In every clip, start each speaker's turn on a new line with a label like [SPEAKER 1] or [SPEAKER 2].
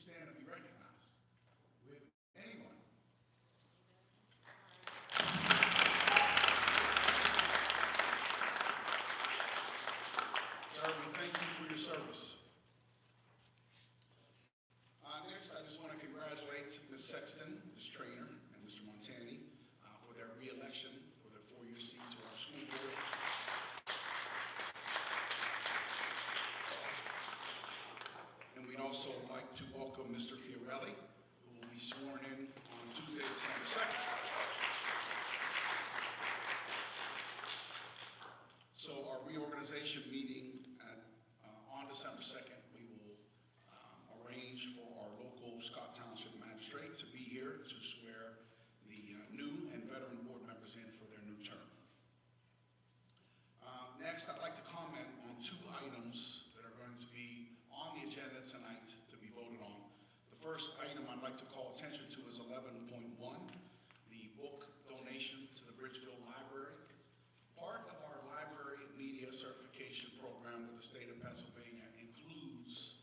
[SPEAKER 1] stand and be recognized? With anyone? Sir, we thank you for your service. Next, I just want to congratulate Ms. Sexton, Ms. Trainer, and Mr. Montani for their re-election for their 4-year seat to our school board. And we'd also like to welcome Mr. Fiorelli, who will be sworn in on Tuesday, December 2nd. So our reorganization meeting on December 2nd, we will arrange for our local Scott Township magistrate to be here to swear the new and veteran board members in for their new term. Next, I'd like to comment on 2 items that are going to be on the agenda tonight to be voted on. The first item I'd like to call attention to is 11.1, the book donation to the Bridgeville Library. Part of our library media certification program with the state of Pennsylvania includes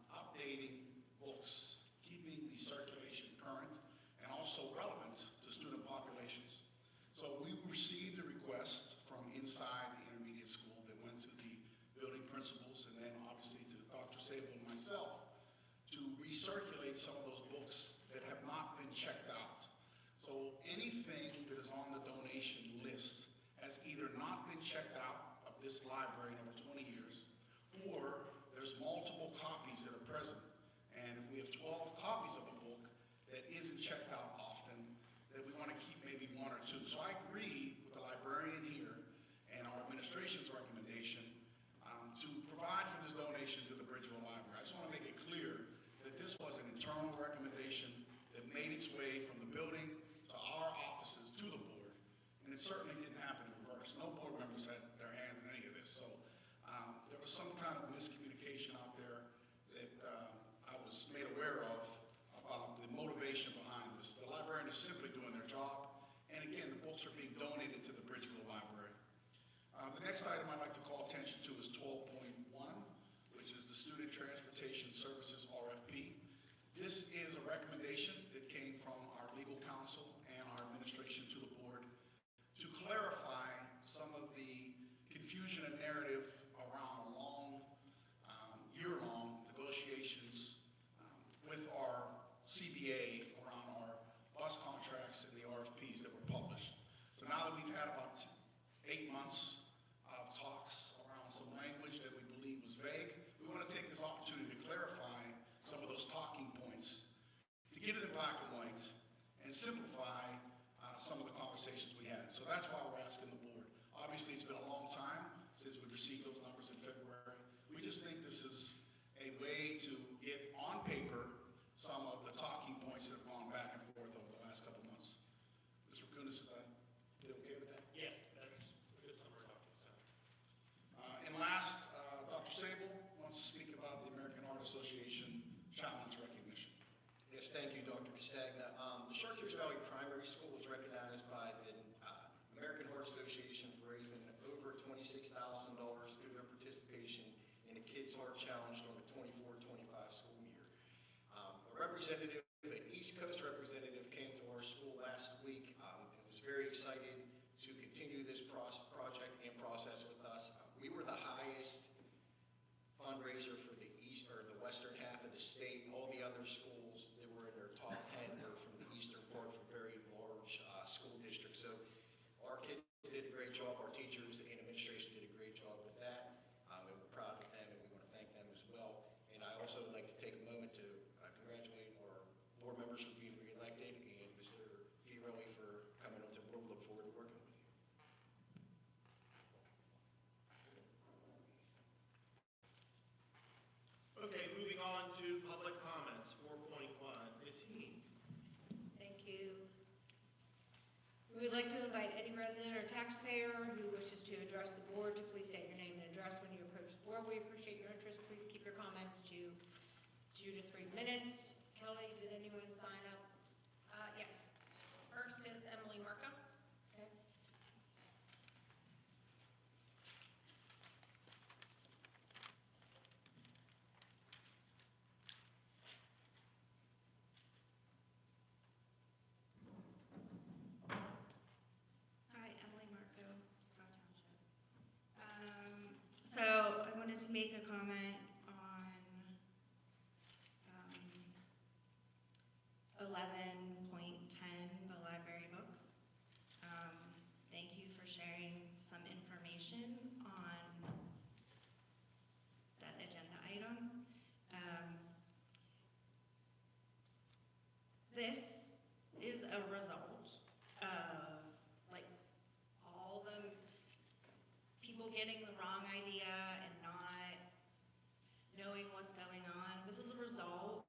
[SPEAKER 1] updating books, keeping the circulation current, and also relevant to student populations. So we received a request from inside the intermediate school that went to the building principals and then obviously to Dr. Sable and myself to recirculate some of those books that have not been checked out. So anything that is on the donation list has either not been checked out of this library in over 20 years, or there's multiple copies that are present. And if we have 12 copies of a book that isn't checked out often, then we want to keep maybe 1 or 2. So I agree with the librarian here and our administration's recommendation to provide for this donation to the Bridgeville Library. I just want to make it clear that this was an internal recommendation that made its way from the building to our offices to the board, and it certainly didn't happen in reverse. No board members had their hands in any of this, so there was some kind of miscommunication out there that I was made aware of about the motivation behind this. The librarian is simply doing their job, and again, the books are being donated to the Bridgeville Library. The next item I'd like to call attention to is 12.1, which is the Student Transportation Services RFP. This is a recommendation that came from our legal counsel and our administration to the board to clarify some of the confusion and narrative around long, year-long negotiations with our CBA around our bus contracts and the RFPs that were published. So now that we've had about 8 months of talks around some language that we believe was vague, we want to take this opportunity to clarify some of those talking points, to get it in black and white, and simplify some of the conversations we had. So that's why we're asking the board. Obviously, it's been a long time since we received those numbers in February. We just think this is a way to get on paper some of the talking points that have gone back and forth over the last couple months. Mr. Kunis, is that okay with that?
[SPEAKER 2] Yeah, that's a good summary, Dr. Sable.
[SPEAKER 1] And last, Dr. Sable wants to speak about the American Heart Association Challenge Recognition.
[SPEAKER 3] Yes, thank you, Dr. Castagna. The Chartiers Valley Primary School was recognized by the American Heart Association for raising over $26,000 through their participation in the Kids Heart Challenge on the 24-25 school year. A representative, an East Coast representative, came to our school last week and was very excited to continue this project and process with us. We were the highest fundraiser for the east or the western half of the state. All the other schools that were in their top 10 were from the eastern part, from very large school districts. So our kids did a great job. Our teachers and administration did a great job with that. And we're proud of them, and we want to thank them as well. And I also would like to take a moment to congratulate our board members for being reelected, and Mr. Fiorelli for coming onto the board. Look forward to working with you.
[SPEAKER 2] Okay, moving on to public comments, 4.1. Ms. Heen.
[SPEAKER 4] Thank you. We would like to invite any resident or taxpayer who wishes to address the board to please state your name and address when you approach the board. We appreciate your interest. Please keep your comments to 2 to 3 minutes. Kelly, did anyone sign up?
[SPEAKER 5] Yes. First is Emily Marco.
[SPEAKER 4] Okay.
[SPEAKER 6] to make a comment on 11.10, the library books. Thank you for sharing some information on that agenda item. This is a result of like all the people getting the wrong idea and not knowing what's going on. This is a result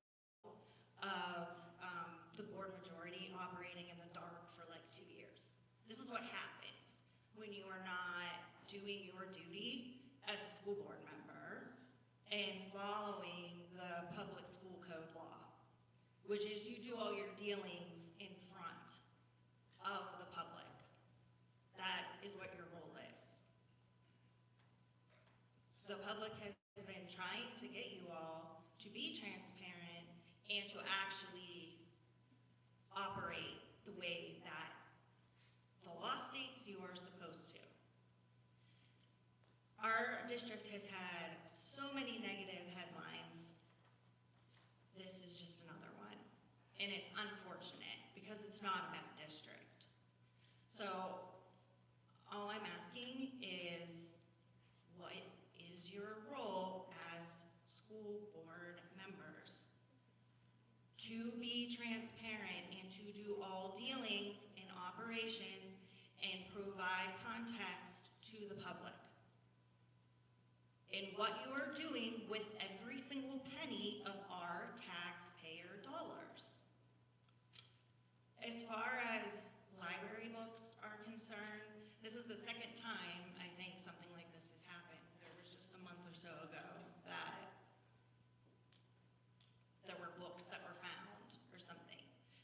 [SPEAKER 6] of the board majority operating in the dark for like 2 years. This is what happens when you are not doing your duty as a school board member and following the public school code law, which is you do all your dealings in front of the public. That is what your role is. The public has been trying to get you all to be transparent and to actually operate the way that the law states you are supposed to. Our district has had so many negative headlines. This is just another one. And it's unfortunate because it's not a bad district. So all I'm asking is, what is your role as school board members? To be transparent and to do all dealings and operations and provide context to the public in what you are doing with every single penny of our taxpayer dollars. As far as library books are concerned, this is the second time I think something like this has happened. There was just a month or so ago that there were books that were found or something.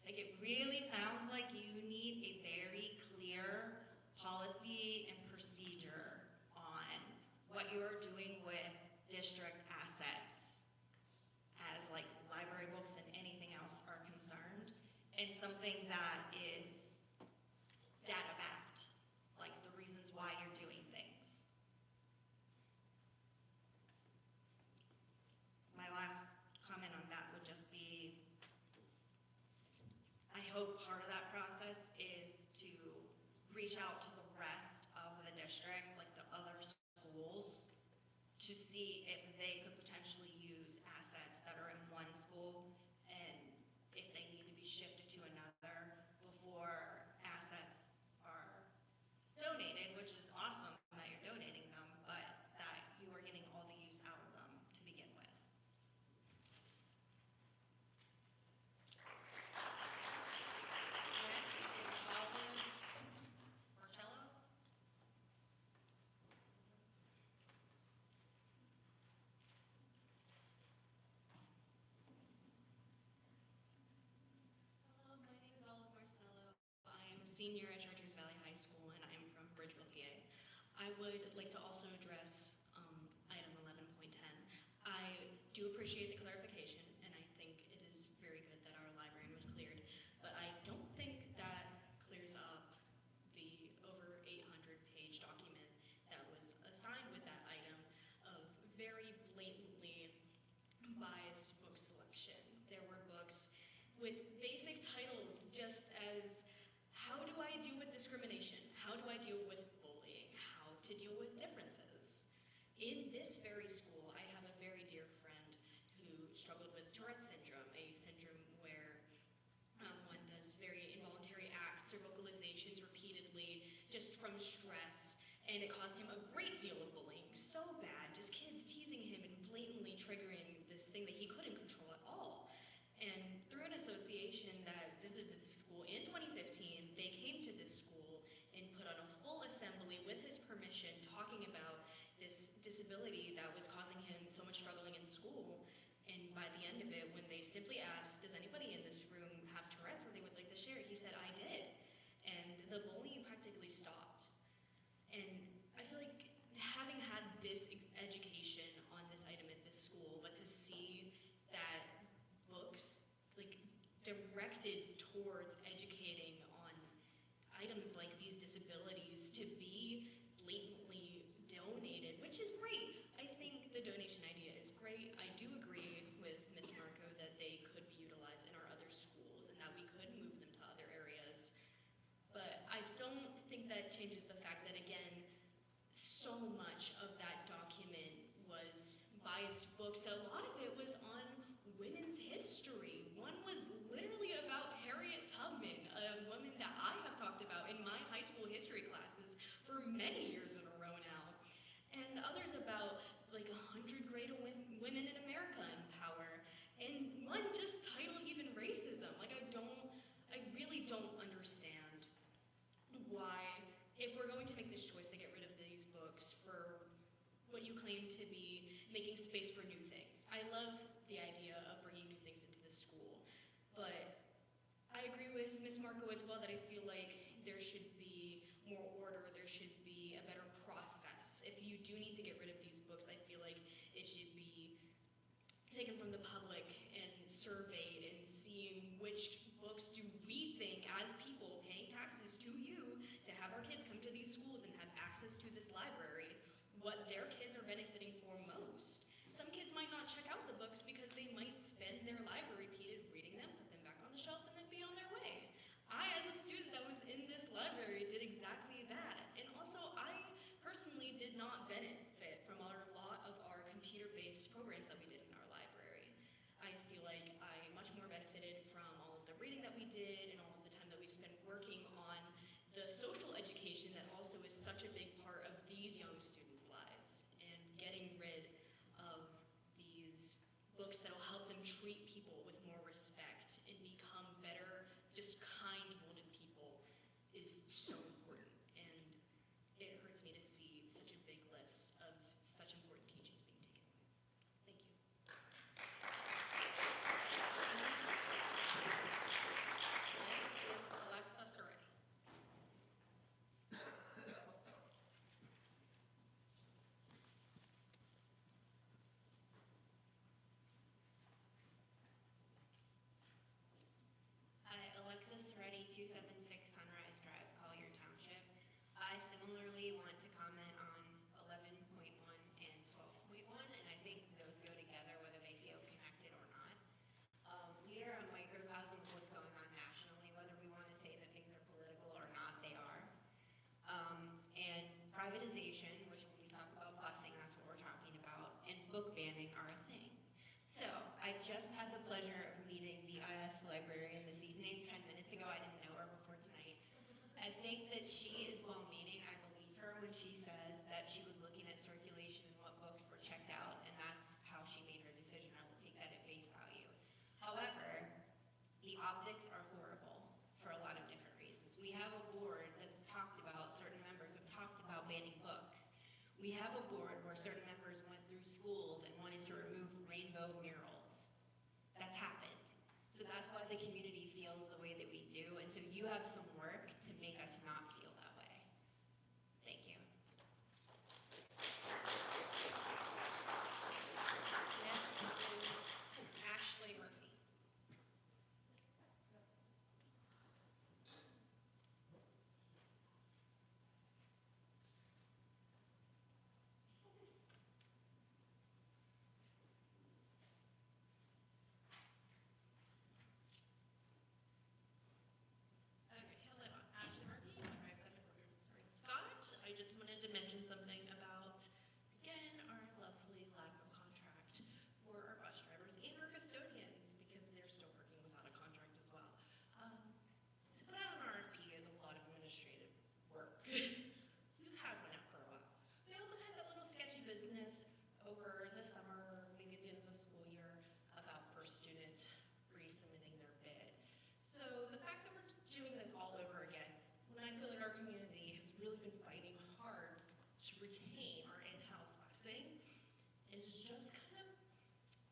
[SPEAKER 6] Like, it really sounds like you need a very clear policy and procedure on what you are doing with district assets as like library books and anything else are concerned, and something that is data backed, like the reasons why you're doing things. My last comment on that would just be, I hope part of that process is to reach out to the rest of the district, like the other schools, to see if they could potentially use assets that are in one school and if they need to be shifted to another before assets are donated, which is awesome that you're donating them, but that you are getting all the use out of them to begin with.
[SPEAKER 5] Next is Olive Marcello.
[SPEAKER 7] Hello, my name is Olive Marcello. I am a senior at Chartiers Valley High School, and I am from Bridgeville, PA. I would like to also address item 11.10. I do appreciate the clarification, and I think it is very good that our library was cleared, but I don't think that clears up the over 800-page document that was assigned with that item of very blatantly biased book selection. There were books with basic titles just as, how do I deal with discrimination? How do I deal with bullying? How to deal with differences? In this very school, I have a very dear friend who struggled with Tourette's syndrome, a syndrome where one does very involuntary acts or vocalizations repeatedly just from stress, and it caused him a great deal of bullying, so bad, just kids teasing him and blatantly triggering this thing that he couldn't control at all. And through an association that visited the school in 2015, they came to this school and put on a full assembly with his permission, talking about this disability that was causing him so much struggling in school. And by the end of it, when they simply asked, does anybody in this room have Tourette's that they would like to share, he said, I did. And the bullying practically stopped. And I feel like having had this education on this item at this school, but to see that books like directed towards educating on items like these disabilities to be blatantly donated, which is great. I think the changes the fact that, again, so much of that document was biased books. A lot of it was on women's history. One was literally about Harriet Tubman, a woman that I have talked about in my high school history classes for many years in a row now. And others about like 100 great women in America in power. And one just titled even racism. Like I really don't understand why, if we're going to make this choice to get rid of these books for what you claim to be making space for new things. I love the idea of bringing new things into the school, but I agree with Ms. Marco as well that I feel like there should be more order, there should be a better process. If you do need to get rid of these books, I feel like it should be taken from the public and surveyed and seeing which books do we think, as people paying taxes to you, to have our kids come to these schools and have access to this library, what their kids are benefiting for most. Some kids might not check out the books because they might spend their library period reading them, put them back on the shelf, and then be on their way. I, as a student that was in this library, did exactly that. And also, I personally did not benefit from a lot of our computer-based programs that we did in our library. I feel like I much more benefited from all of the reading that we did and all of the time that we spent working on the social education that also is such a big part of these young students' lives, and getting rid of these books that will help them treat people with more respect and become better, just kind-molded people is so important. And it hurts me to see such a big list of such important teachings being taken away. Thank you.
[SPEAKER 5] Next is Alexa Soretti.
[SPEAKER 8] Hi, Alexis Reddy, 276 Sunrise Drive, Collier Township. I similarly want to comment on 11.1 and 12.1, and I think those go together whether they feel connected or not. We are a microcosm of what's going on nationally, whether we want to say that things are political or not, they are. And privatization, which when we talk about busing, that's what we're talking about, and book banning are a thing. So, I just had the pleasure of meeting the IS librarian this evening, 10 minutes ago. I didn't know her before tonight. I think that she is well-meaning. I believe her when she says that she was looking at circulation and what books were checked out, and that's how she made her decision. I will take that at face value. However, the optics are horrible for a lot of different reasons. We have a board that's talked about, certain members have talked about banning books. We have a board where certain members went through schools and wanted to remove rainbow murals. That's happened. So that's why the community feels the way that we do, and so you have some work to make us not feel that way. Thank you.
[SPEAKER 5] Next is Ashley Murphy.
[SPEAKER 7] Okay, hello, Ashley Murphy, Drive 7 Scott. I just wanted to mention something about, again, our lovely lack of contract for our bus drivers and our custodians, because they're still working without a contract as well. To put out an RFP is a lot of administrative work. You've had one out for a while. We also had that little sketchy business over the summer, maybe at the end of the school year, about first student resubmitting their bid. So the fact that we're doing this all over again, when I feel like our community has really been fighting hard to retain our in-house busing, is just kind of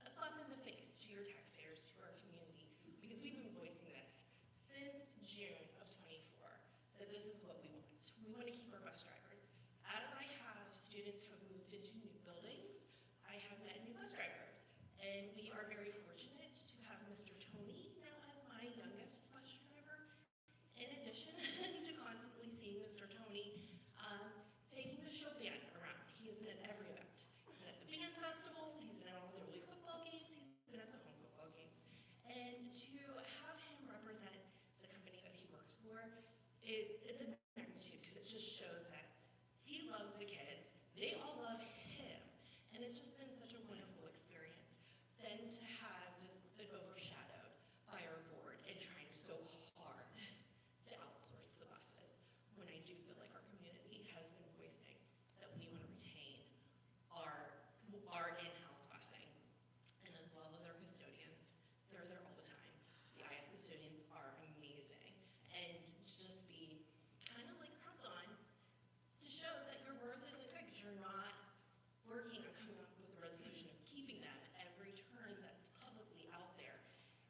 [SPEAKER 7] a slap in the face to your taxpayers, to our community, because we've been voicing this since June of '24, that this is what we want. We want to keep our bus drivers. As I have students who have moved into new buildings, I have met new bus drivers, and we are very fortunate to have Mr. Tony now as my youngest bus driver. In addition to constantly seeing Mr. Tony taking the show band around. He has been at every event. He's been at the band festivals, he's been at all the early football games, he's been at the home football games. And to have him represent the company that he works for, it's a magnitude, because it just shows they all love him. And it's just been such a wonderful experience. Then to have this been overshadowed by our board and trying so hard to outsource the buses, when I do feel like our community has been voicing that we want to retain our in-house busing, and as well as our custodians. They're there all the time. The IS custodians are amazing, and to just be kind of like crapped on to show that your worth isn't good because you're not working on coming up with a resolution of keeping them. Every turn that's publicly out there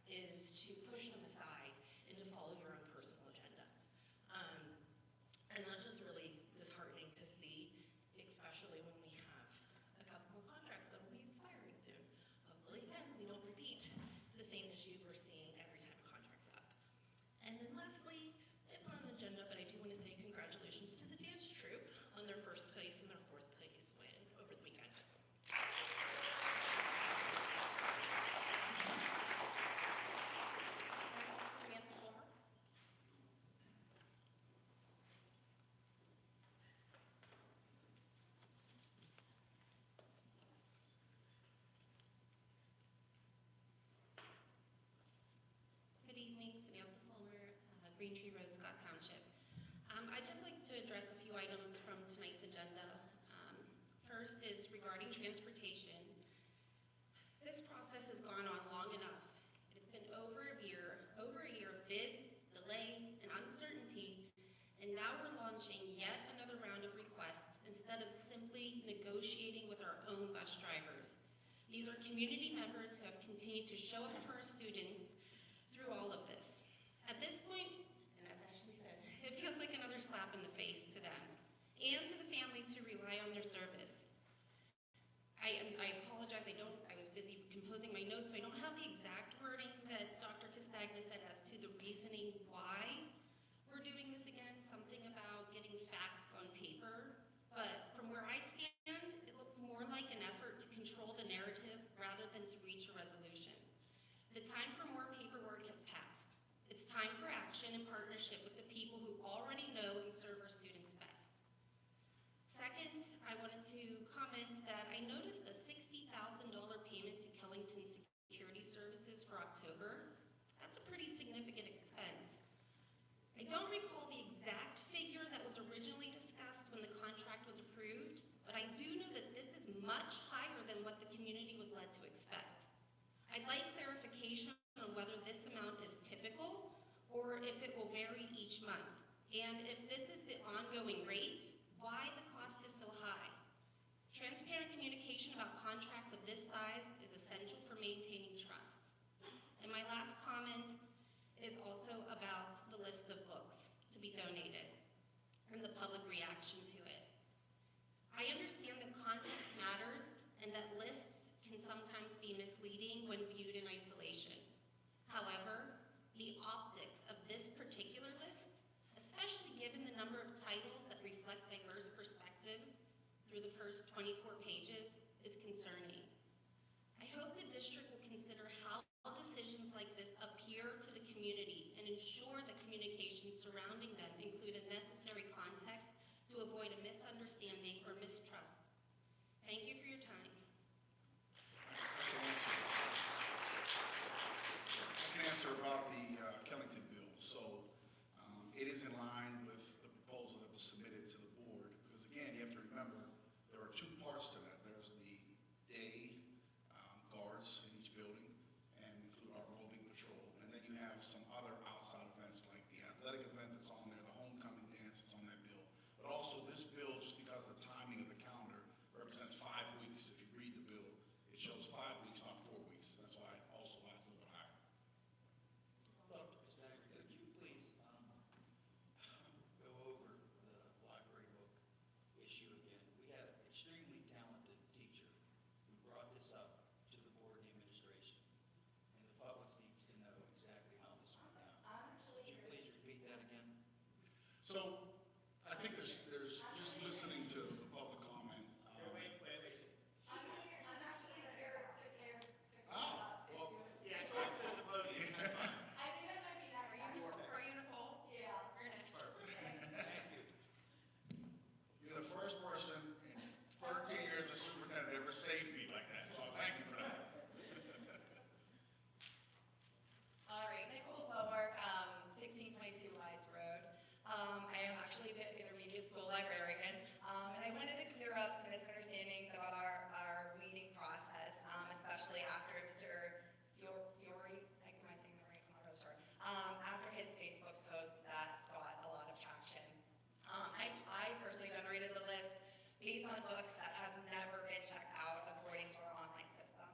[SPEAKER 7] is to push them aside and to follow your own personal agendas. And that's just really disheartening to see, especially when we have a couple more contracts that will be expiring soon. Hopefully, again, we don't repeat the same issue we're seeing every time a contract's up. And then lastly, it's not on the agenda, but I do want to say congratulations to the dance troupe on their first place and their fourth place win over the weekend.
[SPEAKER 5] Next is Samantha Fulmer.
[SPEAKER 7] Good evening, Samantha Fulmer, Green Tree Road, Scott Township. I'd just like to address a few items from tonight's agenda. First is regarding transportation. This process has gone on long enough. It's been over a year of bids, delays, and uncertainty, and now we're launching yet another round of requests instead of simply negotiating with our own bus drivers. These are community members who have continued to show up for our students through all of this. At this point, and as Ashley said, it feels like another slap in the face to them and to the families who rely on their service. I apologize, I was busy composing my notes, so I don't have the exact wording that Dr. Castagna said as to the reasoning why we're doing this again, something about getting facts on paper, but from where I stand, it looks more like an effort to control the narrative rather than to reach a resolution. The time for more paperwork has passed. It's time for action in partnership with the people who already know and serve our students best. Second, I wanted to comment that I noticed a $60,000 payment to Kellington Security Services for October. That's a pretty significant expense. I don't recall the exact figure that was originally discussed when the contract was approved, but I do know that this is much higher than what the community was led to expect. I'd like clarification on whether this amount is typical or if it will vary each month. And if this is the ongoing rate, why the cost is so high. Transparent communication about contracts of this size is essential for maintaining trust. And my last comment is also about the list of books to be donated and the public reaction to it. I understand that context matters and that lists can sometimes be misleading when viewed in isolation. However, the optics of this particular list, especially given the number of titles that reflect diverse perspectives through the first 24 pages, is concerning. I hope the district will consider how decisions like this appear to the community and ensure that communications surrounding them include a necessary context to avoid a misunderstanding or mistrust. Thank you for your time.
[SPEAKER 1] I can answer about the Kellington bill. So it is in line with the proposal that was submitted to the board, because again, you have to remember, there are two parts to that. There's the day guards in each building and include our roving patrol. And then you have some other outside events like the athletic event that's on there, the homecoming dance that's on that bill. But also this bill, just because of the timing of the calendar, represents 5 weeks. If you read the bill, it shows 5 weeks, not 4 weeks. That's why also why it's a little bit higher.
[SPEAKER 9] Dr. Castagna, could you please go over the library book issue again? We had an extremely talented teacher who brought this up to the board and the administration, and the public needs to know exactly how this went down. Could you please repeat that again?
[SPEAKER 1] So I think there's just listening to the public comment.
[SPEAKER 2] Wait.
[SPEAKER 1] Oh, well,
[SPEAKER 2] Yeah, go up to the podium, that's fine.
[SPEAKER 5] Are you Nicole?
[SPEAKER 8] Yeah.
[SPEAKER 5] You're next.
[SPEAKER 9] Thank you.
[SPEAKER 1] you're the first person, and
[SPEAKER 10] especially after Mr. Fiore, am I saying that right? I'm not really sure. After his Facebook post that got a lot of traction. I personally generated the list based on books that have never been checked out according to our online system.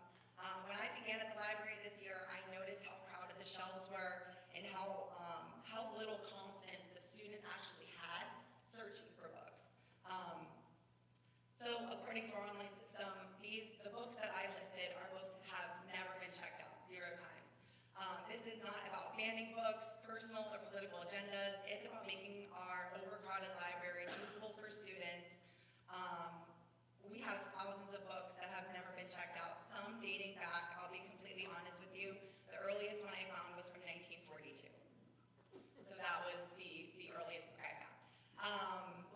[SPEAKER 10] When I began at the library this year, I noticed how crowded the shelves were and how little confidence the students actually had searching for books. So according to our online system, the books that I listed are books that have never been checked out, 0 times. This is not about banning books, personal or political agendas. It's about making our overcrowded library usable for students. We have thousands of books that have never been checked out, some dating back, I'll be completely honest with you. The earliest one I found was from 1942. So that was the earliest book I found.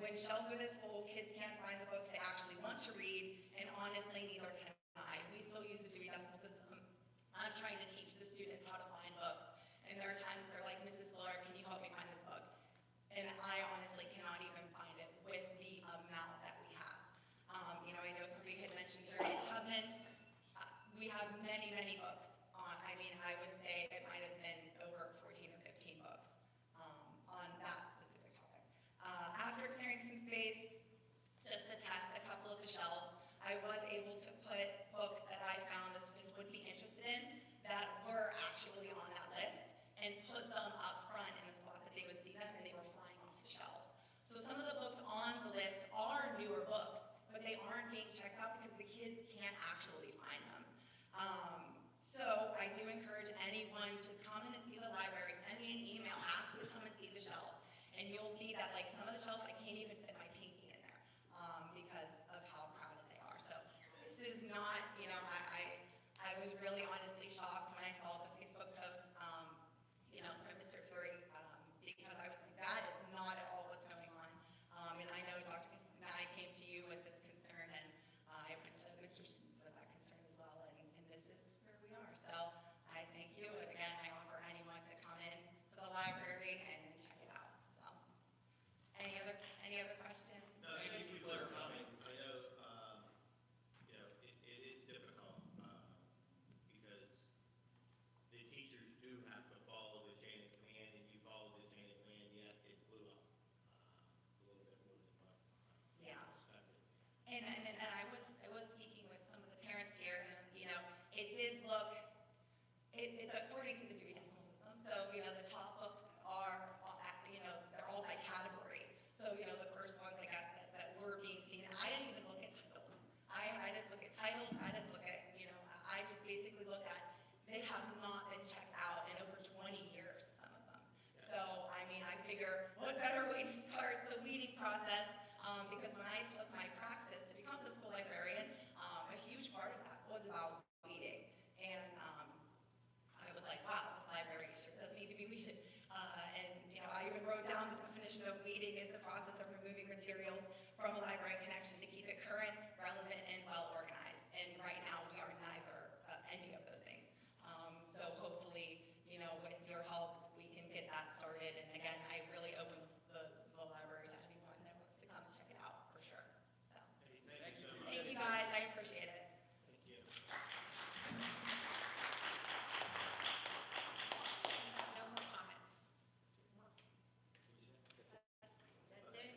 [SPEAKER 10] When shelves are this full, kids can't find the books they actually want to read, and honestly, neither can I. We still use the Dewey Decimal System. I'm trying to teach the students how to find books, and there are times they're like, Mrs. Fuller, can you help me find this book? And I honestly cannot even find it with the amount that we have. I know somebody had mentioned Harriet Tubman. We have many, many books on, I would say it might have been over 14 or 15 books on that specific topic. After clearing some space, just to test a couple of the shelves, I was able to put books that I found the students would be interested in that were actually on that list and put them up front in the spot that they would see them, and they were flying off the shelves. So some of the books on the list are newer books, but they aren't being checked out because the kids can't actually find them. So I do encourage anyone to come in and see the library, send me an email, ask to come and see the shelves. And you'll see that like some of the shelves, I can't even fit my pinky in there because of how crowded they are. So this is not, I was really honestly shocked when I saw the Facebook post, from Mr. Fiore, because I was like, that is not at all what's going on. And I know Dr. Cassandra and I came to you with this concern, and I went to Mr. Stevens with that concern as well, and this is where we are. So I thank you, and again, I offer anyone to come in to the library and check it out. So, any other questions?
[SPEAKER 2] No, thank you for clarifying. I know, it is difficult because the teachers do have to follow the chain of command, and you follow the chain of command, yet it blew up a little bit more than what
[SPEAKER 10] Yeah.
[SPEAKER 2] I expected.
[SPEAKER 10] And I was speaking with some of the parents here, and it did look, it's according to the Dewey Decimal System. So the top books are, they're all by category. So the first ones, I guess, that were being seen. I didn't even look at titles. I didn't look at titles. I didn't look at, I just basically looked at, they have not been checked out in over 20 years, some of them. So I figure, what better way to start the weeding process? Because when I took my praxis to become the school librarian, a huge part of that was about weeding. And I was like, wow, this library sure does need to be weeded. I even wrote down the definition of weeding is the process of removing materials from a library connection to keep it current, relevant, and well organized. And right now, we are neither any of those things. So hopefully, with your help, we can get that started. And again, I really open the library to anyone that wants to come and check it out, for sure. So,
[SPEAKER 2] Hey, thank you so much.
[SPEAKER 10] thank you guys, I appreciate it.
[SPEAKER 2] Thank you.
[SPEAKER 5] No more comments.
[SPEAKER 4] That's it?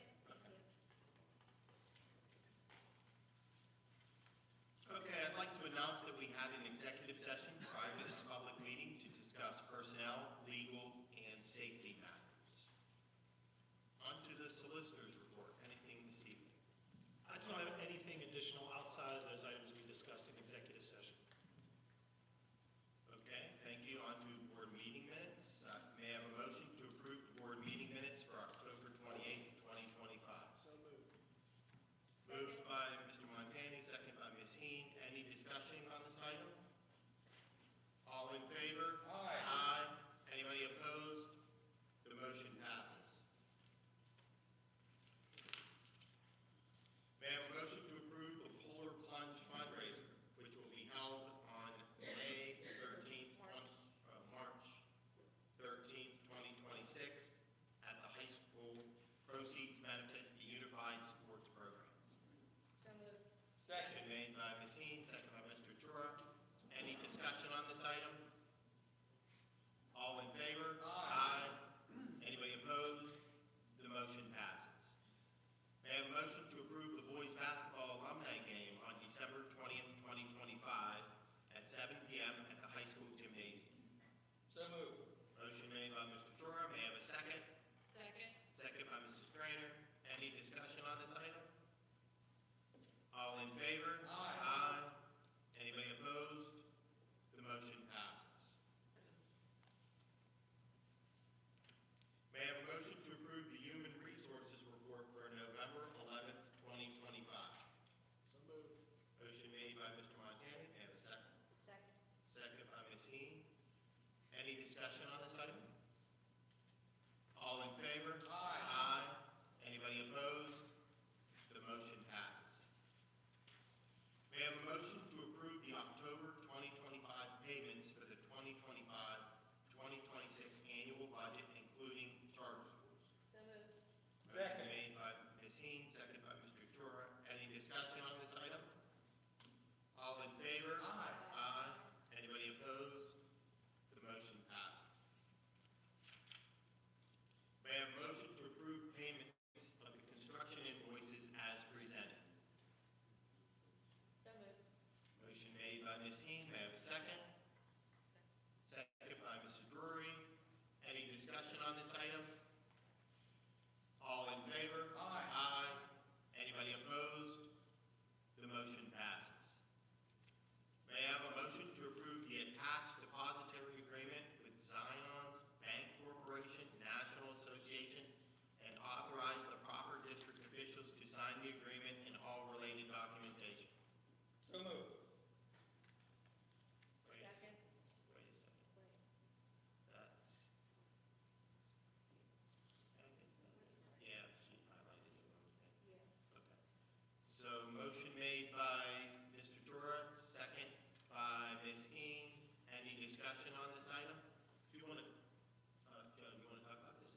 [SPEAKER 2] Okay, I'd like to announce that we had an executive session prior to this public meeting to discuss personnel, legal, and safety matters. On to the solicitor's report. Anything this evening?
[SPEAKER 11] I don't have anything additional outside of those items we discussed in executive session.
[SPEAKER 2] Okay, thank you. On to board meeting minutes. May I have a motion to approve the board meeting minutes for October 28th, 2025?
[SPEAKER 11] So moved.
[SPEAKER 2] Moved by Mr. Montani, second by Ms. Heen. Any discussion on this item? All in favor?
[SPEAKER 11] Aye.
[SPEAKER 2] Aye. Anybody opposed? The motion passes. May I have a motion to approve the Polar Plunge fundraiser, which will be held on May 13th, March 13th, 2026, at the high school. Proceeds benefit the Unified Sports Programs.
[SPEAKER 4] So moved.
[SPEAKER 2] Motion made by Ms. Heen, second by Mr. Chura. Any Any discussion on this item? All in favor?
[SPEAKER 9] Aye.
[SPEAKER 2] Anybody opposed? The motion passes. May I have a motion to approve the boys basketball alumni game on December 20th, 2025 at 7 p.m. at the high school gymnasium?
[SPEAKER 9] So moved.
[SPEAKER 2] Motion made by Mr. Chora. May I have a second?
[SPEAKER 5] Second.
[SPEAKER 2] Second by Mrs. Strainer. Any discussion on this item? All in favor?
[SPEAKER 9] Aye.
[SPEAKER 2] Anybody opposed? The motion passes. May I have a motion to approve the human resources report for November 11th, 2025?
[SPEAKER 9] So moved.
[SPEAKER 2] Motion made by Mr. Montani. May I have a second?
[SPEAKER 4] Second.
[SPEAKER 2] Second by Ms. Heen. Any discussion on this item? All in favor?
[SPEAKER 9] Aye.
[SPEAKER 2] Anybody opposed? The motion passes. May I have a motion to approve the October 2025 payments for the 2025-2026 annual budget, including charter schools?
[SPEAKER 4] So moved.
[SPEAKER 2] Motion
[SPEAKER 9] Second.
[SPEAKER 2] made by Ms. Heen, second by Mr. Chora. Any discussion on this item? All in favor?
[SPEAKER 9] Aye.
[SPEAKER 2] Anybody opposed? The motion passes. May I have a motion to approve payments of the construction invoices as presented?
[SPEAKER 4] So moved.
[SPEAKER 2] Motion made by Ms. Heen. May I have a second? Second by Mrs. Drury. Any discussion on this item? All in favor?
[SPEAKER 9] Aye.
[SPEAKER 2] Anybody opposed? The motion passes. May I have a motion to approve the attached depository agreement with Zion's Bank Corporation National Association and authorize the proper district officials to sign the agreement and all related documentation?
[SPEAKER 9] So moved.
[SPEAKER 2] Wait a
[SPEAKER 4] Second.
[SPEAKER 2] Wait a second. That's. Yeah, she highlighted it.
[SPEAKER 4] Yeah.
[SPEAKER 2] Okay. So motion made by Mr. Chora, second by Ms. Heen. Any discussion on this item? Do you want to, Joe, you want to talk about this?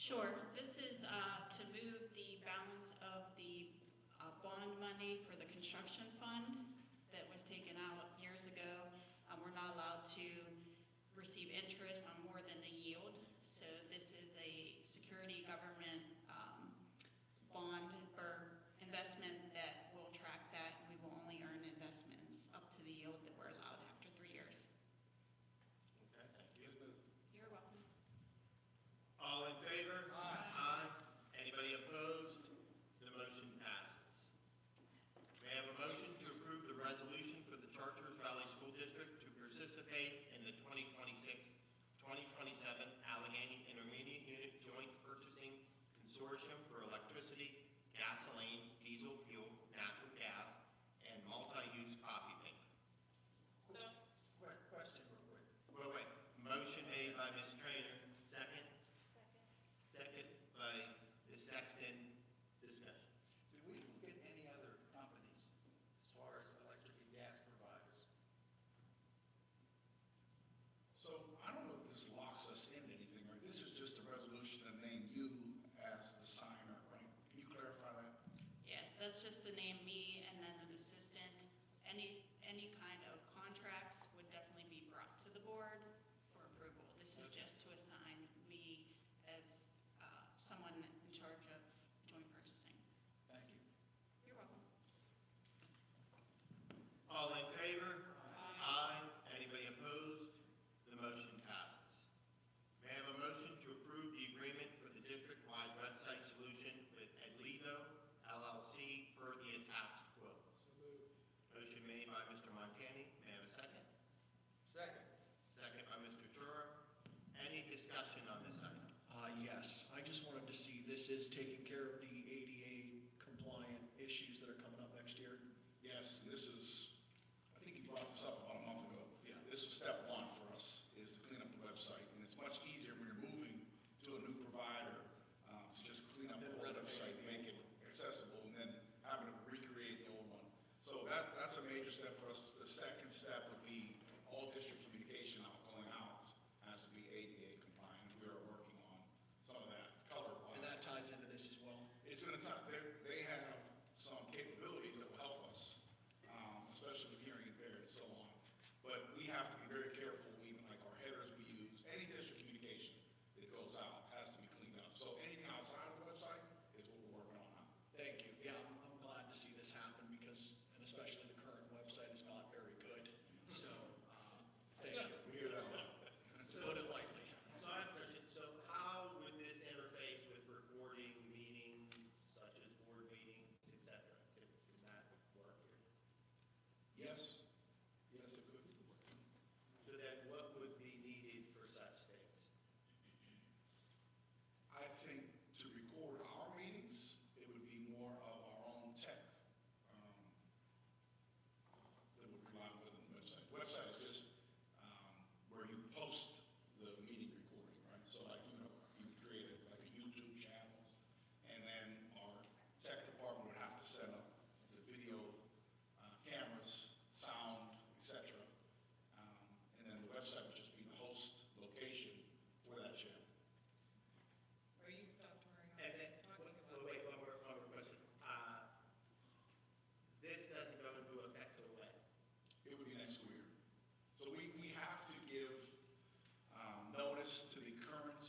[SPEAKER 6] Sure. This is to move the balance of the bond money for the construction fund that was taken out years ago. We're not allowed to receive interest on more than the yield. So this is a security government bond or investment that will track that. We will only earn investments up to the yield that we're allowed after 3 years.
[SPEAKER 2] Okay, thank you.
[SPEAKER 6] You're welcome.
[SPEAKER 2] All in favor?
[SPEAKER 9] Aye.
[SPEAKER 2] Anybody opposed? The motion passes. May I have a motion to approve the resolution for the Chartiers Valley School District to participate in the 2026-2027 Allegheny Intermediate Unit Joint Purchasing Consortium for Electricity, Gasoline, Diesel Fuel, Natural Gas, and Multi-Use Copy Maker?
[SPEAKER 9] Question real quick.
[SPEAKER 2] Wait. Motion made by Ms. Trainer, second? Second by Ms. Sexton. Discussion.
[SPEAKER 9] Do we look at any other companies as far as electric and gas providers?
[SPEAKER 1] So I don't know if this locks us into anything, right? This is just a resolution to name you as the signer, right? Can you clarify that?
[SPEAKER 6] Yes, that's just to name me and then an assistant. Any kind of contracts would definitely be brought to the board for approval. This is just to assign me as someone in charge of joint purchasing.
[SPEAKER 9] Thank you.
[SPEAKER 6] You're welcome.
[SPEAKER 2] All in favor? Aye. Anybody opposed? The motion passes. May I have a motion to approve the agreement for the district-wide website solution with Edlido LLC per the attached quote? Motion made by Mr. Montani. May I have a second?
[SPEAKER 9] Second.
[SPEAKER 2] Second by Mr. Chura. Any discussion on this item?
[SPEAKER 3] Yes, I just wanted to see, this is taking care of the ADA compliant issues that are coming up next year.
[SPEAKER 1] Yes, this is, I think you brought this up about a month ago.
[SPEAKER 3] Yeah.
[SPEAKER 1] This is step one for us, is to clean up the website. And it's much easier when you're moving to a new provider, to just clean up the whole website, make it accessible, and then having to recreate the old one. So that's a major step for us. The second step would be all district communication going out has to be ADA compliant. We are working on some of that color.
[SPEAKER 3] And that ties into this as well.
[SPEAKER 1] It's going to, they have some capabilities But we have to be very careful, even like our headers we use, any district communication that goes out has to be cleaned up. So anything outside of the website is what we're working on now.
[SPEAKER 12] Thank you. Yeah, I'm glad to see this happen because, and especially the current website is not very good. So, thank you.
[SPEAKER 1] We hear that a lot.
[SPEAKER 12] To put it lightly.
[SPEAKER 2] So I have a question. So how would this interface with recording meetings, such as board meetings, et cetera? Can that work here?
[SPEAKER 1] Yes, yes, it could.
[SPEAKER 2] So then what would be needed for such things?
[SPEAKER 1] I think to record our meetings, it would be more of our own tech that would rely on within the website. The website is just where you post the meeting recording, right? So like, you know, you would create like a YouTube channel, and then our tech department would have to set up the video cameras, sound, etc. And then the website would just be the host location for that channel.
[SPEAKER 5] Are you, Dr. Mariano,
[SPEAKER 2] And then,
[SPEAKER 5] talking about?
[SPEAKER 2] wait, one more question. This doesn't go into effect till when?
[SPEAKER 1] It would be next school year. So we have to give notice to the current,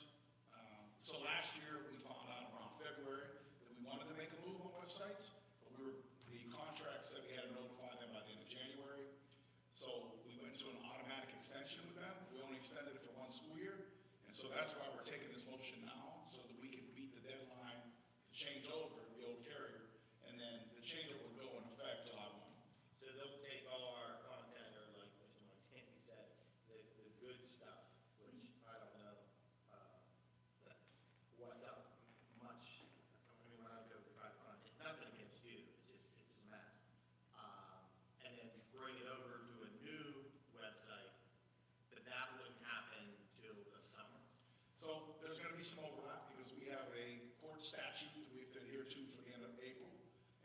[SPEAKER 1] so last year we found out around February that we wanted to make a move on websites, but the contract said we had to notify them by the end of January. So we went to an automatic extension with them. We only extended it for 1 school year. And so that's why we're taking this motion now, so that we can beat the deadline to change over the old carrier. And then the changeover will go in effect July 1.
[SPEAKER 2] So they'll take all our content, or like Mr. Montani said, the good stuff, which I don't know, what's up much. I mean, when I go to try to find it, nothing against you, it's a mess. And then bring it over to a new website, but that wouldn't happen till the summer.
[SPEAKER 1] So there's going to be some overlap because we have a court statute that we have to adhere to for the end of April.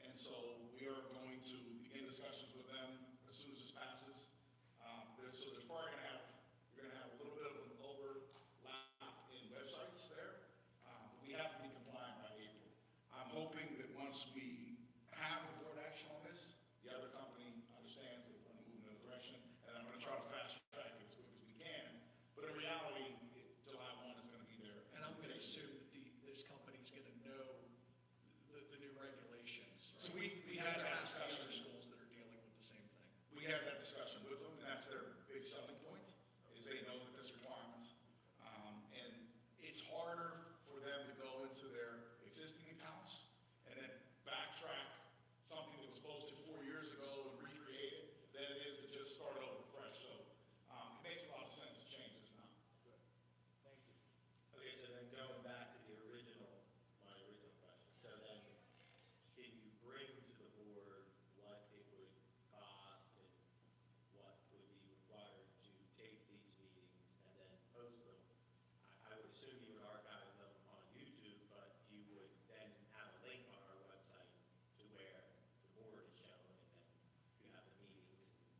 [SPEAKER 1] And so we are going to begin discussions with them as soon as this passes. So there's probably going to have, you're going to have a little bit of an overlap in websites there. But we have to be compliant by April. I'm hoping that once we have the board action on this, the other company understands that we're going to move in another direction. And I'm going to try to fast track it as quick as we can. But in reality, July 1 is going to be there.
[SPEAKER 12] And I'm going to assume that this company's going to know the new regulations.
[SPEAKER 1] So we had that discussion.
[SPEAKER 12] Other schools that are dealing with the same thing.
[SPEAKER 1] We had that discussion with them, and that's their big selling point, is they know that this requirement. And it's harder for them to go into their existing accounts and then backtrack something that was posted 4 years ago and recreate it than it is to just start over fresh. So it makes a lot of sense to change this now.
[SPEAKER 12] Thank you.
[SPEAKER 2] Okay, so then going back to my original question. So then, can you bring to the board what it would cost and what would be required to tape these meetings and then post them? I would assume you would archive them on YouTube, but you would then have a link on our website to where the board is shown, and then you have the meetings and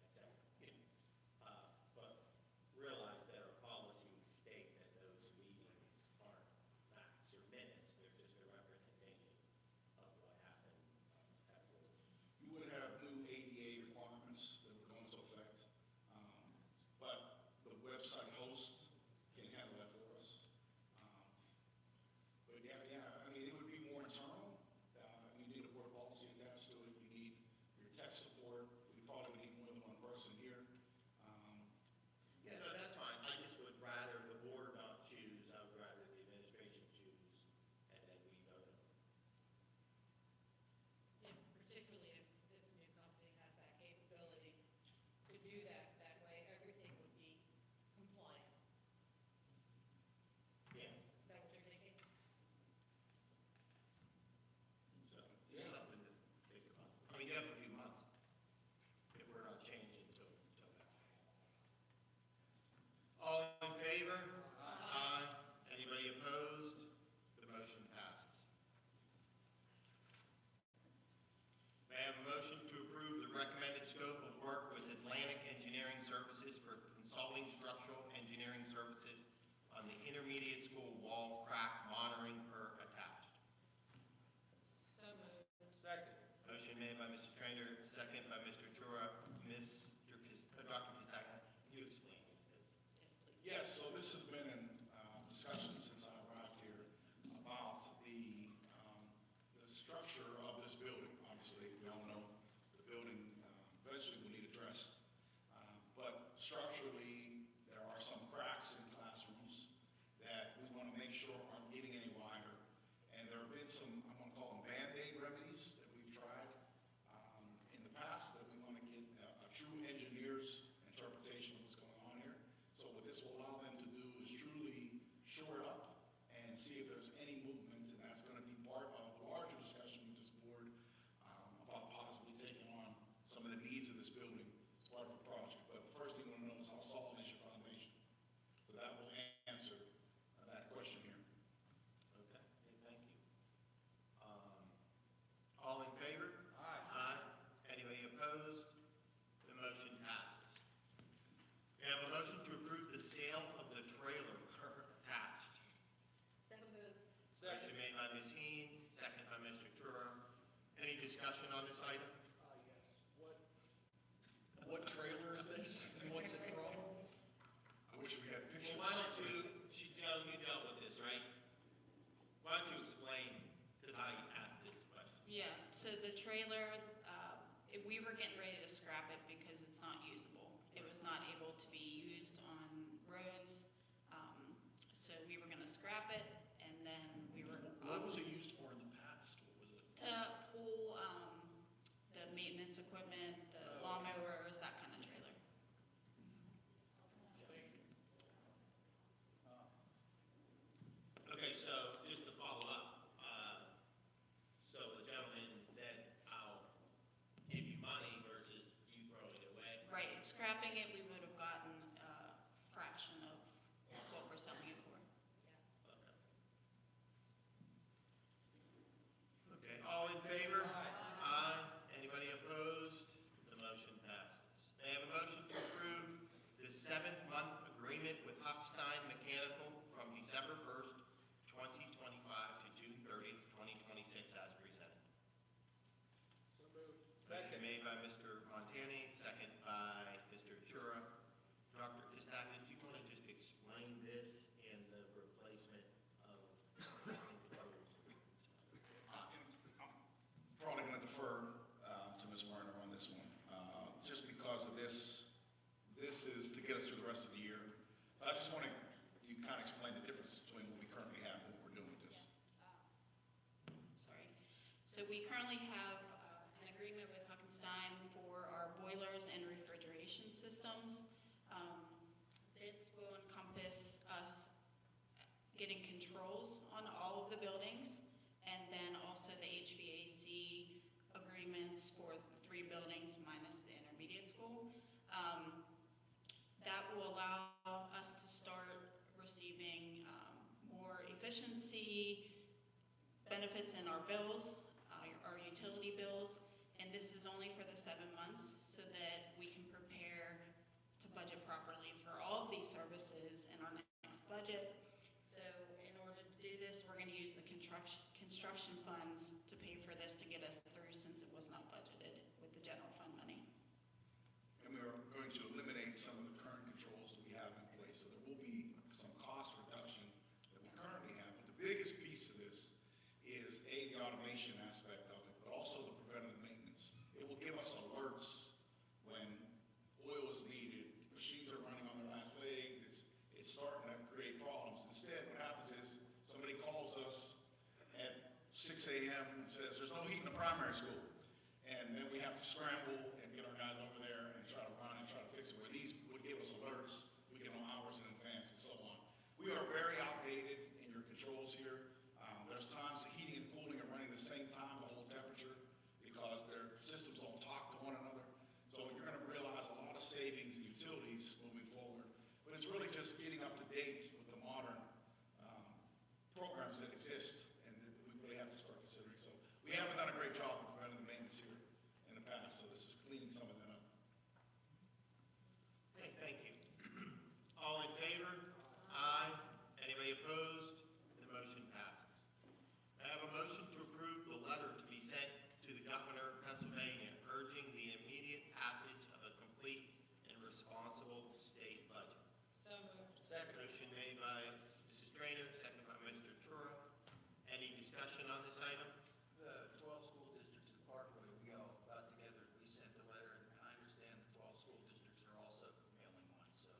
[SPEAKER 2] et cetera. But realize that our policies state that those meetings aren't facts or minutes, they're just a representation of what happened at board.
[SPEAKER 1] You would have new ADA requirements that would go into effect. But the website host can handle that for us. But yeah, I mean, it would be more internal. You need a board policy attached to it. You need your tech support. We probably would need more than one person here.
[SPEAKER 2] Yeah, no, that's fine. I just would rather the board not choose, I would rather the administration choose, and then we vote on it.
[SPEAKER 5] Yeah, particularly if this new company has that capability to do that way, everything would be compliant.
[SPEAKER 2] Yeah.
[SPEAKER 5] Is that what you're thinking?
[SPEAKER 2] So, something to think about. I mean, you have a few months if we're not changing till that. All in favor? Aye. Anybody opposed? The motion passes. May I have a motion to approve the recommended scope of work with Atlantic Engineering Services for consulting structural engineering services on the intermediate school wall crack monitoring per attached?
[SPEAKER 5] So moved.
[SPEAKER 2] Motion made by Mr. Trainer, second by Mr. Chura. Mr. Dr. Pistagna, can you explain this?
[SPEAKER 1] Yes, so this has been in discussion since I arrived here about the structure of this building. Obviously, we all know the building eventually will need addressed. But structurally, there are some cracks in classrooms that we want to make sure aren't getting any wider. And there have been some, I'm going to call them Band-Aid remedies that we've tried in the past that we want to get a true engineer's interpretation of what's going on here. So what this will allow them to do is truly shore it up and see if there's any movement, and that's going to be part of the larger discussion with this board about possibly taking on some of the needs of this building as part of the project. But the first thing we want to know is how solid is your foundation. So that will answer that question here.
[SPEAKER 2] Okay, thank you. All in favor? Aye. Aye. Anybody opposed? The motion passes. We have a motion to approve the sale of the trailer attached.
[SPEAKER 5] So moved.
[SPEAKER 2] Motion made by Ms. Heen, second by Mr. Truro. Any discussion on this item?
[SPEAKER 12] Yes. What trailer is this and what's it from?
[SPEAKER 1] I wish we had pictures.
[SPEAKER 2] Well, why don't you, Joe, you dealt with this, right? Why don't you explain, because I asked this question.
[SPEAKER 6] Yeah, so the trailer, we were getting ready to scrap it because it's not usable. It was not able to be used on roads, so we were gonna scrap it, and then we were.
[SPEAKER 12] What was it used for in the past? What was it?
[SPEAKER 6] To pull, the maintenance equipment, the lawnmowers, that kind of trailer.
[SPEAKER 2] Okay, so just to follow up, so the gentleman said, I'll give you money versus you throwing it away.
[SPEAKER 6] Right, scrapping it, we would have gotten a fraction of what we're selling it for.
[SPEAKER 2] Okay. Okay, all in favor? Aye. Anybody opposed? The motion passes. May I have a motion to approve the 7th-month agreement with Hochstein Mechanical from December 1st, 2025 to June 30th, 2026 as presented?
[SPEAKER 9] So moved.
[SPEAKER 2] Motion made by Mr. Montani, second by Mr. Chura. Dr. Castagna, do you want to just explain this and the replacement of pressing controls?
[SPEAKER 1] I'm probably going to defer to Ms. Werner on this one, just because of this is to get us through the rest of the year. So I just want you kind of explain the difference between what we currently have and what we're doing with this.
[SPEAKER 6] Sorry. So we currently have an agreement with Hockenstein for our boilers and refrigeration systems. This will encompass us getting controls on all of the buildings, and then also the HVAC agreements for the 3 buildings minus the intermediate school. That will allow us to start receiving more efficiency benefits in our bills, our utility bills, and this is only for the 7 months so that we can prepare to budget properly for all of these services in our next budget. So in order to do this, we're going to use the construction funds to pay for this to get us through, since it was not budgeted with the general fund money.
[SPEAKER 1] And we are going to eliminate some of the current controls that we have in place. So there will be some cost reduction that we currently have. But the biggest piece of this is, A, the automation aspect of it, but also the preventative maintenance. It will give us alerts when oil is needed, machines are running on their last leg, it's starting to create problems. Instead, what happens is somebody calls us at 6 a.m. and says, there's no heat in the primary school. And then we have to scramble and get our guys over there and try to run and try to fix it. Where these would give us alerts, we can know hours in advance and so on. We are very outdated in your controls here. There's times the heating and cooling are running the same time, the whole temperature, because their systems don't talk to one another. So you're going to realize a lot of savings in utilities moving forward. But it's really just getting up to date with the modern programs that exist and that we really have to start considering. So we haven't done a great job of preventative maintenance here in the past, so this is cleaning some of that up.
[SPEAKER 2] Okay, thank you. All in favor? Aye. Anybody opposed? The motion passes. I have a motion to approve the letter to be sent to the Governor of Pennsylvania urging the immediate passage of a complete and on this item?
[SPEAKER 9] The 12 school districts in Parkway, we all got together, we sent a letter, and I understand the 12 school districts are also mailing one, so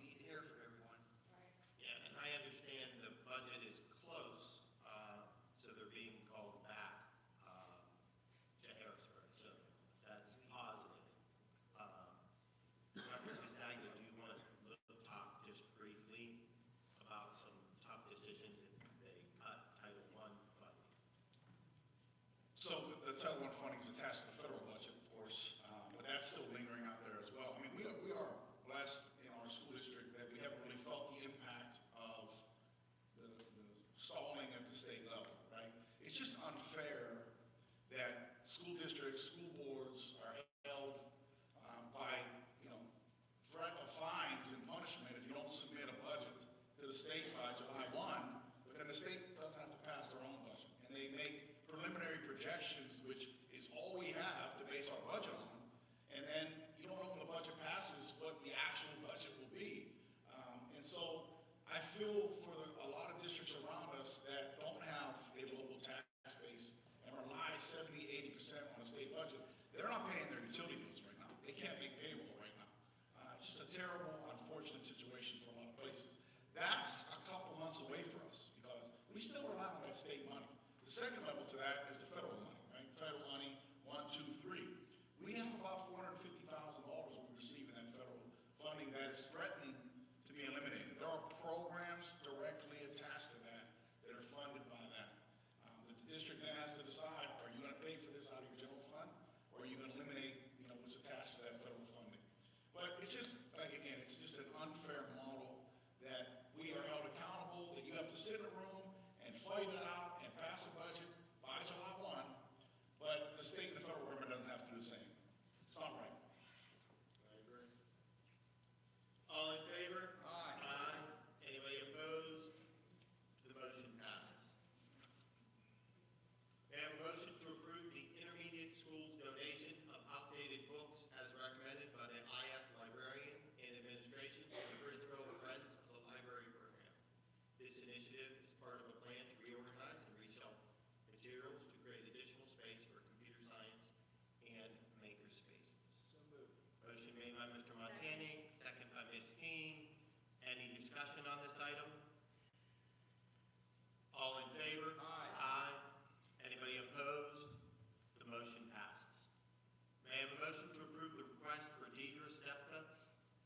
[SPEAKER 9] need to hear from everyone.
[SPEAKER 2] Yeah, and I understand the budget is close, so they're being called back to Harrisburg, so that's positive. Dr. Castagna, do you want to talk just briefly about some tough decisions if they cut Title I funding?
[SPEAKER 1] So the Title I funding is attached to the federal budget, of course, but that's still lingering out there as well. I mean, we are blessed in our school district that we haven't really felt the impact of the stalling at the state level, right? It's just unfair that school districts, school boards are held by, threat of fines and punishment if you don't submit a budget to the state by July 1, but then the state doesn't have to pass their own budget. And they make preliminary projections, which is all we have to base our budget on, and then you don't know when the budget passes what the actual budget will be. And so I feel for a lot of districts around us that don't have a local tax base and rely 70, 80% on the state budget, they're not paying their utility bills right now. They can't make payroll right now. It's just a terrible, unfortunate situation for a lot of places. That's a couple months away for us because we still rely on that state money. The second level to that is the federal money, right? Federal money, 1, 2, 3. We have about $450,000 we receive in that federal funding that is threatening to be eliminated. There are programs directly attached to that that are funded by that. The district then has to decide, are you going to pay for this out of your general fund, or are you going to eliminate, what's attached to that federal funding? But it's just, like, again, it's just an unfair model that we are held accountable, that you have to sit in a room and fight it out and pass a budget by July 1, but the state and the federal government doesn't have to do the same. It's not right.
[SPEAKER 2] I agree. All in favor?
[SPEAKER 9] Aye.
[SPEAKER 2] Aye. Anybody opposed? The motion passes. May I have a motion to approve the intermediate schools donation of outdated books as recommended by the IS librarian and administration to the Bridgeville Friends of the Library program. This initiative is part of a plan to reorganize and reshelf materials to create additional space for computer science and maker spaces.
[SPEAKER 9] So moved.
[SPEAKER 2] Motion made by Mr. Montani, second by Ms. Heen. Any discussion on this item? All in favor?
[SPEAKER 9] Aye.
[SPEAKER 2] Aye. Anybody opposed? The motion passes. May I have a motion to approve the request for Deidre Stepka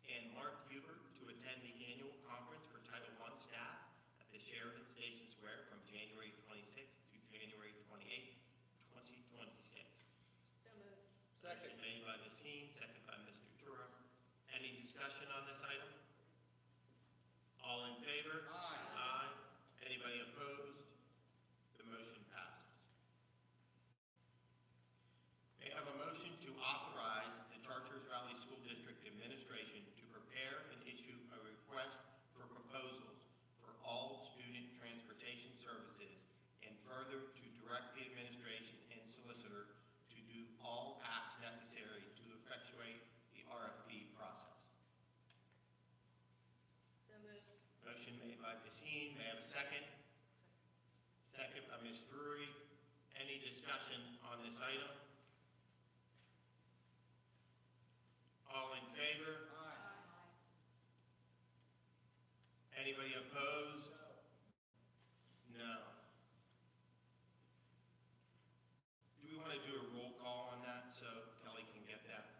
[SPEAKER 2] and Mark Hubert to attend the annual conference for Title I staff at the Sheridan Station Square from January 26th to January 28th, 2026?
[SPEAKER 5] So moved.
[SPEAKER 2] Motion made by Ms. Heen, second by Mr. Tura. Any discussion on this item? All in favor?
[SPEAKER 9] Aye.
[SPEAKER 2] Aye. Anybody opposed? The motion passes. May I have a motion to authorize the Chartiers Valley School District Administration to prepare and issue a request for proposals for all student transportation services and further to direct the administration and solicitor to do all acts necessary to effectuate the RFP process?
[SPEAKER 5] So moved.
[SPEAKER 2] Motion made by Ms. Heen. May I have a second? Second by Ms. Drury. Any discussion on this item? All in favor?
[SPEAKER 9] Aye.
[SPEAKER 2] Anybody opposed? No. Do we want to do a roll call on that so Kelly can get that?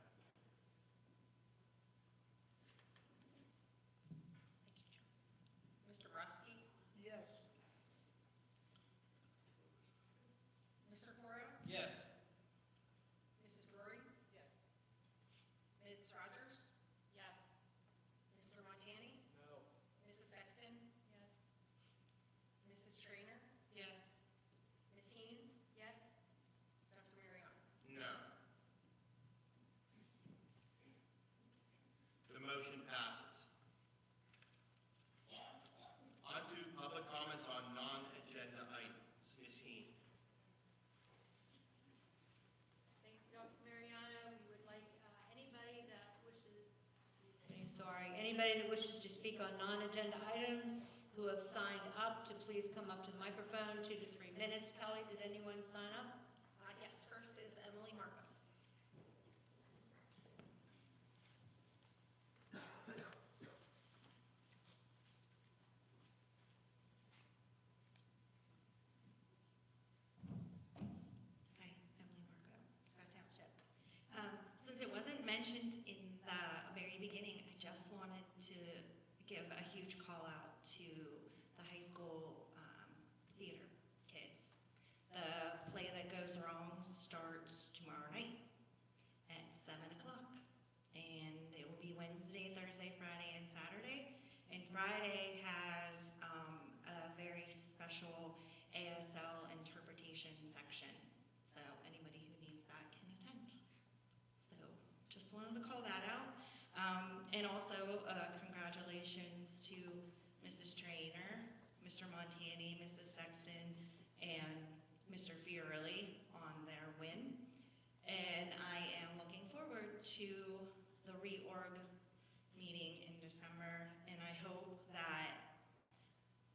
[SPEAKER 6] Mr. Brusky?
[SPEAKER 12] Yes.
[SPEAKER 6] Mr. Coro?
[SPEAKER 9] Yes.
[SPEAKER 6] Mrs. Drury?
[SPEAKER 5] Yes.
[SPEAKER 6] Ms. Rogers?
[SPEAKER 5] Yes.
[SPEAKER 6] Mr. Montani?
[SPEAKER 9] No.
[SPEAKER 6] Mrs. Sexton?
[SPEAKER 5] Yes.
[SPEAKER 6] Mrs. Trainer?
[SPEAKER 5] Yes.
[SPEAKER 6] Ms. Heen?
[SPEAKER 5] Yes.
[SPEAKER 6] Dr. Mariano?
[SPEAKER 2] No. The motion passes. On to public comments on non-agenda items. Ms. Heen.
[SPEAKER 5] Thank you, Dr. Mariano. We would like anybody that wishes, anybody that wishes to speak on non-agenda items,
[SPEAKER 4] who have signed up to please come up to the microphone, 2 to 3 minutes. Kelly, did anyone sign up?
[SPEAKER 10] Yes, first is Emily Markham.
[SPEAKER 6] Hi, Emily Marco, Scott Township. Since it wasn't mentioned in the very beginning, I just wanted to give a huge call out to the high school theater kids. The play that goes wrong starts tomorrow night at 7 o'clock. And it will be Wednesday, Thursday, Friday, and Saturday. And Friday has a very special ASL interpretation section. So anybody who needs that can attend. So just wanted to call that out. And also congratulations to Mrs. Trainer, Mr. Montani, Mrs. Sexton, and Mr. Fierley on their win. And I am looking forward to the reorg meeting in December, and I hope that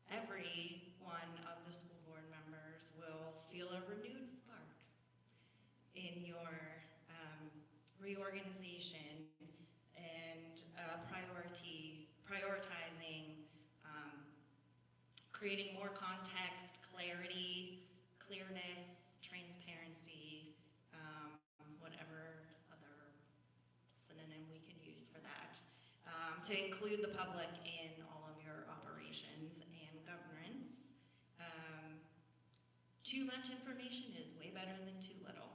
[SPEAKER 6] every one of the school board members will feel a renewed spark in your reorganization and prioritizing creating more context, clarity, clearness, transparency, whatever other synonym we can use for that, to include the public in all of your operations and governance. Too much information is way better than too little.